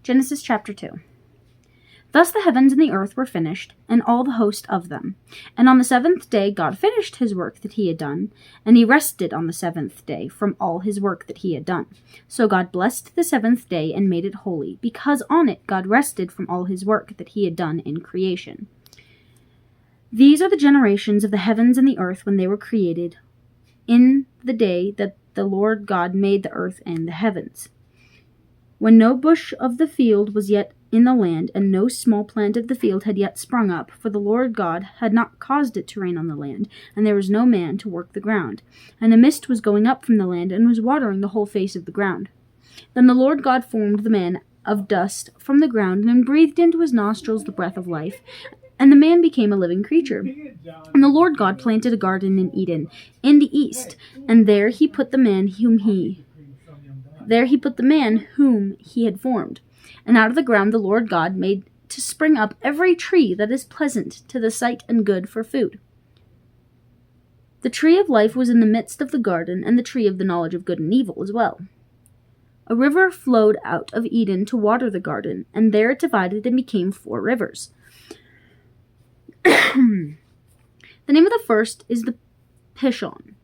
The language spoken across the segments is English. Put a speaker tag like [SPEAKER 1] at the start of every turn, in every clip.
[SPEAKER 1] Genesis chapter 2. Thus the heavens and the earth were finished, and all the host of them. And on the seventh day God finished his work that he had done, and he rested on the seventh day from all his work that he had done. So God blessed the seventh day and made it holy, because on it God rested from all his work that he had done in creation. These are the generations of the heavens and the earth when they were created, in the day that the Lord God made the earth and the heavens. When no bush of the field was yet in the land, and no small plant of the field had yet sprung up, for the Lord God had not caused it to rain on the land, and there was no man to work the ground. And a mist was going up from the land, and was watering the whole face of the ground. Then the Lord God formed the man of dust from the ground, and breathed into his nostrils the breath of life, and the man became a living creature. And the Lord God planted a garden in Eden, in the east, and there he put the man whom he had formed. And out of the ground the Lord God made to spring up every tree that is pleasant to the sight and good for food. The tree of life was in the midst of the garden, and the tree of the knowledge of good and evil as well. A river flowed out of Eden to water the garden, and there it divided and became 4 rivers. The name of the first is the Pishon.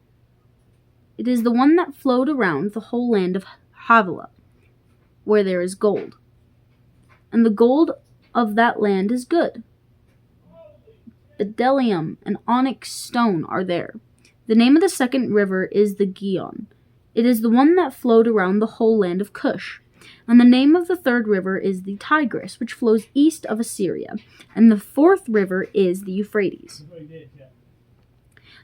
[SPEAKER 1] It is the one that flowed around the whole land of Havilah, where there is gold. And the gold of that land is good. Bdellium and onyx stone are there. The name of the second river is the Gihon. It is the one that flowed around the whole land of Cush. And the name of the third river is the Tigris, which flows east of Assyria. And the fourth river is the Euphrates.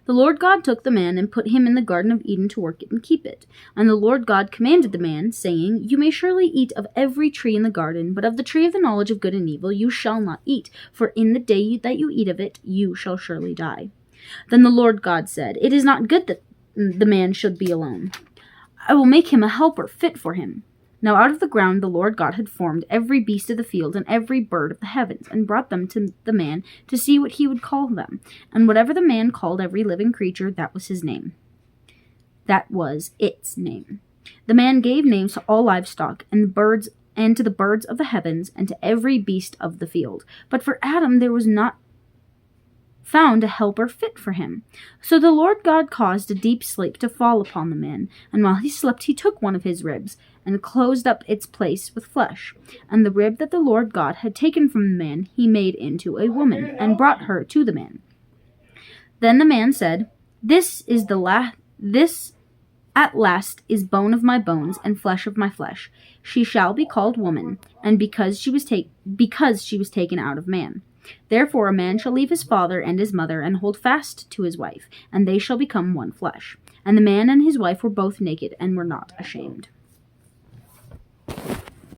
[SPEAKER 1] The Lord God took the man and put him in the Garden of Eden to work it and keep it. And the Lord God commanded the man, saying, You may surely eat of every tree in the garden, but of the tree of the knowledge of good and evil you shall not eat, for in the day that you eat of it you shall surely die. Then the Lord God said, It is not good that the man should be alone. I will make him a helper fit for him. Now out of the ground the Lord God had formed every beast of the field and every bird of the heavens, and brought them to the man to see what he would call them. And whatever the man called every living creature, that was his name. That was its name. The man gave names to all livestock, and the birds, and to the birds of the heavens, and to every beast of the field. But for Adam there was not found a helper fit for him. So the Lord God caused a deep sleep to fall upon the man, and while he slept he took one of his ribs, and closed up its place with flesh. And the rib that the Lord God had taken from the man he made into a woman, and brought her to the man. Then the man said, This at last is bone of my bones and flesh of my flesh. She shall be called woman, and because she was taken out of man. Therefore a man shall leave his father and his mother, and hold fast to his wife, and they shall become one flesh. And the man and his wife were both naked, and were not ashamed.